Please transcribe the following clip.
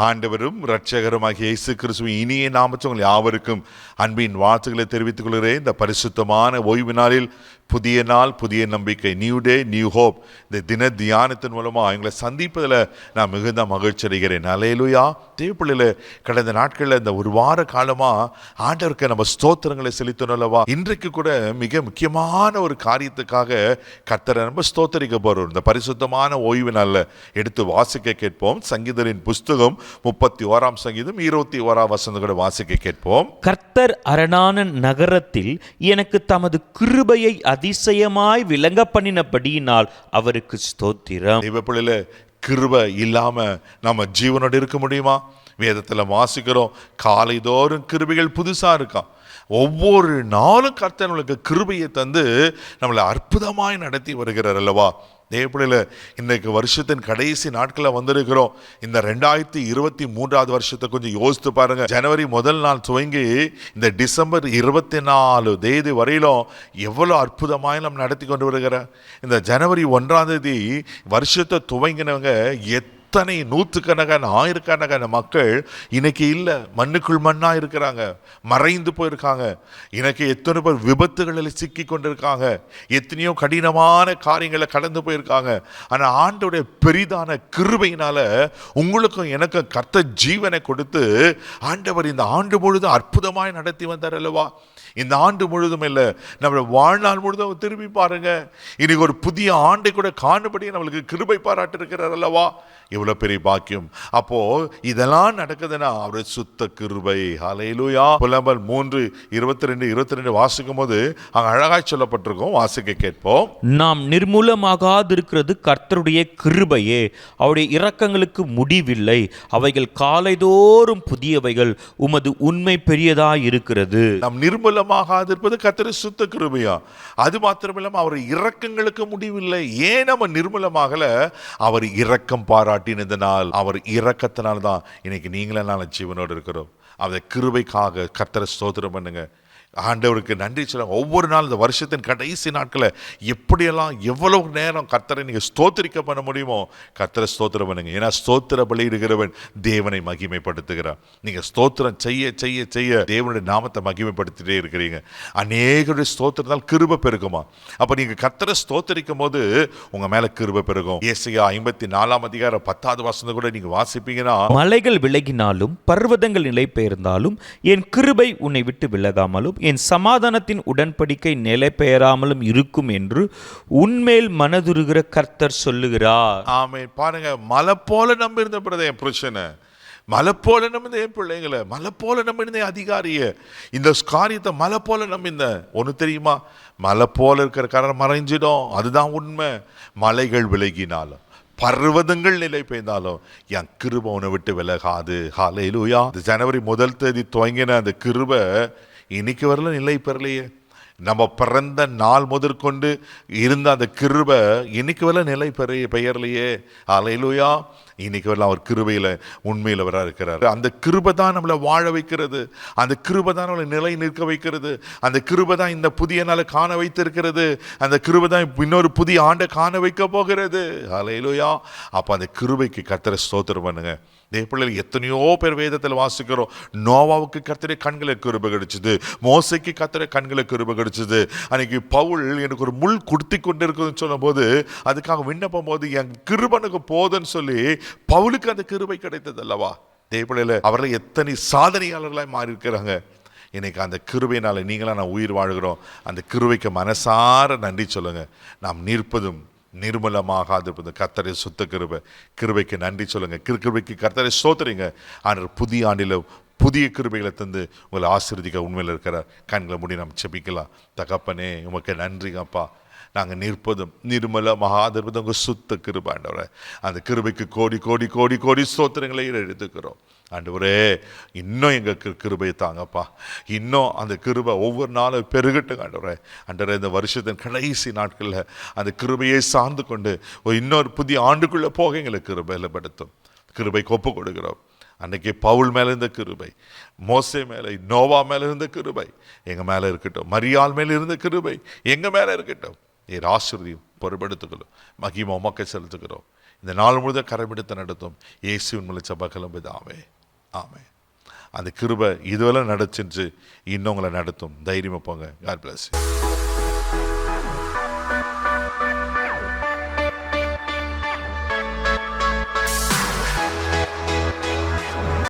ஆண்டவரும் இரட்சகருமாகிய இயேசு கிறிஸ்துவின் இனிய நாமத்தில் உங்கள் யாவருக்கும் அன்பின் வாழ்த்துக்களை தெரிவித்துக் கொள்கிறேன். இந்த பரிசுத்தமான ஓய்வு நாளில் புதிய நாள், புதிய நம்பிக்கை, நியூ டே, நியூ ஹோப், இந்த தின தியானத்தின் மூலமாக எங்களை சந்திப்பதில் நான் மிகுந்த மகிழ்ச்சி அடைகிறேன். அல்லேலூயா. தேவப்பிள்ளையில் கடந்த நாட்களில் இந்த ஒரு வார காலமாக ஆண்டவருக்கு நம்ம ஸ்தோத்திரங்களை செலுத்தணும் அல்லவா? இன்றைக்கு கூட மிக முக்கியமான ஒரு காரியத்துக்காக கர்த்தரை நம்ம ஸ்தோத்தரிக்க போகிறோம். இந்த பரிசுத்தமான ஓய்வு நாளில் எடுத்து வாசிக்க கேட்போம். சங்கீதரின் புஸ்தகம் 31 சங்கீதம் 21 வசனம் கூட வாசிக்க கேட்போம். கர்த்தர் அரணான நகரத்தில் எனக்கு தமது கிருபையை அதிசயமாய் விளங்க பண்ணினபடியினால் அவருக்கு ஸ்தோத்திரம். தேவப்பிள்ளையில கிருபை இல்லாம நம்ம ஜீவனோடு இருக்க முடியுமா? வேதத்துல வாசிக்கிறோம், காலைதோறும் கிருபைகள் புதுசா இருக்கான். ஒவ்வொரு நாளும் கர்த்தர் நம்மளுக்கு கிருபையை தந்து நம்மளை அற்புதமாய் நடத்தி வருகிறார் அல்லவா? தேவப்பிள்ளையில இன்றைக்கு வருஷத்தின் கடைசி நாட்களில் வந்திருக்கிறோம். இந்த 2023 வருஷத்தை கொஞ்சம் யோசித்து பாருங்க. ஜனவரி முதல் நாள் துவங்கி இந்த டிசம்பர் 24 வரையிலும் எவ்வளோ அற்புதமாய் நம்ம நடத்தி கொண்டு வருகிறார். இந்த ஜனவரி 1 வருஷத்தை துவங்கினவங்க எத்தனை நூற்றுக்கணக்கான ஆயிரக்கணக்கான மக்கள் இன்னைக்கு இல்லை, மண்ணுக்குள் மண்ணா இருக்கிறாங்க, மறைந்து போயிருக்காங்க. இன்னைக்கு எத்தனை பேர் விபத்துகளில் சிக்கி கொண்டிருக்காங்க, எத்தனையோ கடினமான காரியங்களை கடந்து போயிருக்காங்க. ஆனால் ஆண்டோடைய பெரிதான கிருபையினால உங்களுக்கும் எனக்கும் கர்த்தர் ஜீவனை கொடுத்து ஆண்டவர் இந்த ஆண்டு முழுதும் அற்புதமாய் நடத்தி வந்தார் அல்லவா? இந்த ஆண்டு முழுதும் இல்லை, நம்மளோட வாழ்நாள் முழுதும் திரும்பி பாருங்க. இன்னைக்கு ஒரு புதிய ஆண்டை கூட காணும்படி நம்மளுக்கு கிருபை பாராட்டு இருக்கிறார் அல்லவா? இவ்வளோ பெரிய பாக்கியம். அப்போ இதெல்லாம் நடக்குதுன்னா அவருடைய சுத்த கிருபை. ஹல்லேலூயா. புலம்பல் 3:22 வாசிக்கும் போது அங்கே அழகாய் சொல்லப்பட்டிருக்கோம், வாசிக்க கேட்போம். நாம் நிர்மூலமாகாதிருக்கிறது கர்த்தருடைய கிருபையே, அவருடைய இரக்கங்களுக்கு முடிவில்லை, அவைகள் காலைதோறும் புதியவைகள், உமது உண்மை பெரியதாய் இருக்கிறது. நாம் நிர்மூலமாகாதிருப்பது கர்த்தருடைய சுத்த கிருபையா? அது மாத்திரமில்லாம அவர் இரக்கங்களுக்கு முடிவில்லை. ஏன் நம்ம நிர்மூலமாகல? அவர் இரக்கம் பாராட்டினதனால், அவர் இரக்கத்தினால்தான் இன்னைக்கு நீங்களும் நான் ஜீவனோடு இருக்கிறோம். அந்த கிருபைக்காக கர்த்தரை ஸ்தோத்திரம் பண்ணுங்க. ஆண்டவருக்கு நன்றி சொல்லுங்க. ஒவ்வொரு நாள் இந்த வருஷத்தின் கடைசி நாட்களில் எப்படியெல்லாம் எவ்வளவு நேரம் கர்த்தரை நீங்கள் ஸ்தோத்திரிக்க பண்ண முடியுமோ கர்த்தரை ஸ்தோத்திரம் பண்ணுங்க. ஏன்னா ஸ்தோத்திர பலியிடுகிறவன் தேவனை மகிமைப்படுத்துகிறார். நீங்கள் ஸ்தோத்திரம் செய்ய செய்ய செய்ய தேவனுடைய நாமத்தை மகிமைப்படுத்திட்டே இருக்கிறீங்க. அநேகருடைய ஸ்தோத்திரத்தால் கிருபை பெருகுமா? அப்போ நீங்கள் கர்த்தரை ஸ்தோத்திரிக்கும் போது உங்கள் மேலே கிருபை பெருகும். ஏசாயா 54 10 வசனம் கூட நீங்கள் வாசிப்பீங்கன்னா, மலைகள் விலகினாலும் பர்வதங்கள் நிலை பெயர்ந்தாலும் என் கிருபை உன்னை விட்டு விலகாமலும் என் சமாதானத்தின் உடன்படிக்கை நிலை பெயராமலும் இருக்கும் என்று உன்மேல் மனதுருகிற கர்த்தர் சொல்லுகிறார். ஆமென். பாருங்க, மலை போல நம்பி இருந்த என் புருஷனை, மலை போல நம்பிந்த என் பிள்ளைங்களை, மலை போல நம்பிந்த அதிகாரிய, இந்த காரியத்தை மலை போல நம்பிந்த ஒன்று தெரியுமா? மலை போல இருக்கிற காரணம் மறைஞ்சிடும், அதுதான் உண்மை. மலைகள் விலகினாலும் பர்வதங்கள் நிலை பெய்தாலும் என் கிருபை உன்னை விட்டு விலகாது. ஹல்லேலூயா. ஜனவரி 1 துவங்கின அந்த கிருபை இன்னைக்கு வரல நிலை பெறலையே. நம்ம பிறந்த நாள் முதற்கொண்டு இருந்த அந்த கிருபை இன்னைக்கு வரல நிலை பெயர்லையே. ஹல்லேலூயா. இன்னைக்கு வரலாம் அவர் கிருபையில் உண்மையில் வர இருக்கிறார். அந்த கிருபை தான் நம்மளை வாழ வைக்கிறது, அந்த கிருபை தான் நம்மளை நிலை நிற்க வைக்கிறது, அந்த கிருபை தான் இந்த புதிய நாளை காண வைத்திருக்கிறது, அந்த கிருபை தான் இன்னொரு புதிய ஆண்டை காண வைக்க போகிறது. ஹல்லேலூயா. அப்போ அந்த கிருபைக்கு கர்த்தரை ஸ்தோத்திரம் பண்ணுங்க. பிள்ளைகள் எத்தனையோ பேர் வேதத்தில் வாசிக்கிறோம். நோவாவுக்கு கர்த்தரை கண்களை கிருபை கிடைச்சது, மோசைக்கு கர்த்தரை கண்களை கிருபை கிடைச்சது. அன்னைக்கு பவுல் எனக்கு ஒரு முள் குடுத்தி கொண்டு இருக்குதுன்னு சொல்லும் போது அதுக்காக விண்ணப்பம் போது என் கிருபனுக்கு போதுன்னு சொல்லி பவுலுக்கு அந்த கிருபை கிடைத்தது அல்லவா? தேவப்பிள்ளையில அவர்கள் எத்தனை சாதனையாளர்களாய் மாறி இருக்கிறாங்க. இன்னைக்கு அந்த கிருபையினால நீங்களாம் நான் உயிர் வாழ்கிறோம். அந்த கிருபைக்கு மனசார நன்றி சொல்லுங்க. நாம் நிற்பதும் நிர்மலமாகாதிருப்பது கர்த்தரை சுத்த கிருபை. கிருபைக்கு நன்றி சொல்லுங்க. கிருபைக்கு கர்த்தரை ஸ்தோத்திரிங்க. ஆனால் புதிய ஆண்டில் புதிய கிருபைகளை தந்து உங்களை ஆசீர்வதிக்க உண்மையில் இருக்கிறார். கண்களை மூடி நம்ம செபிக்கலாம். தகப்பனே, உமக்கு நன்றிங்கப்பா. நாங்கள் நிற்பதும் நிர்மலமாகாதிருப்பது உங்கள் சுத்த கிருபை ஆண்டவரே. அந்த கிருபைக்கு கோடி கோடி கோடி கோடி ஸ்தோத்திரங்களை எடுத்துக்கிறோம் ஆண்டவரே. இன்னும் எங்களுக்கு கிருபை தாங்கப்பா. இன்னும் அந்த கிருபை ஒவ்வொரு நாளும் பெருகட்டும் ஆண்டவரே. ஆண்டவரே, இந்த வருஷத்தின் கடைசி நாட்களில் அந்த கிருபையை சார்ந்து கொண்டு இன்னொரு புதிய ஆண்டுக்குள்ளே போக எங்களுக்கு கிருபையில் படுத்தும். கிருபைக்கு ஒப்பு கொடுக்கிறோம். அன்றைக்கி பவுல் மேலே இருந்த கிருபை, மோசே மேலே, நோவா மேலே இருந்த கிருபை எங்கள் மேலே இருக்கட்டும். மரியாள் மேலே இருந்த கிருபை எங்கள் மேலே இருக்கட்டும். நீர் ஆசீர்வதியும் பொறுப்படுத்துக்கிறோம். மகிமை உமக்கே செலுத்துகிறோம். இந்த நாள் முழுதும் கரமெடுத்து நடத்தும் இயேசுவின் மூலம் ஜெபங்களும் பிதாவே, ஆமென். அந்த கிருபை இதுவரை நடச்சின்று இன்னும் உங்களை நடத்தும். தைரியமா போங்க. God bless you.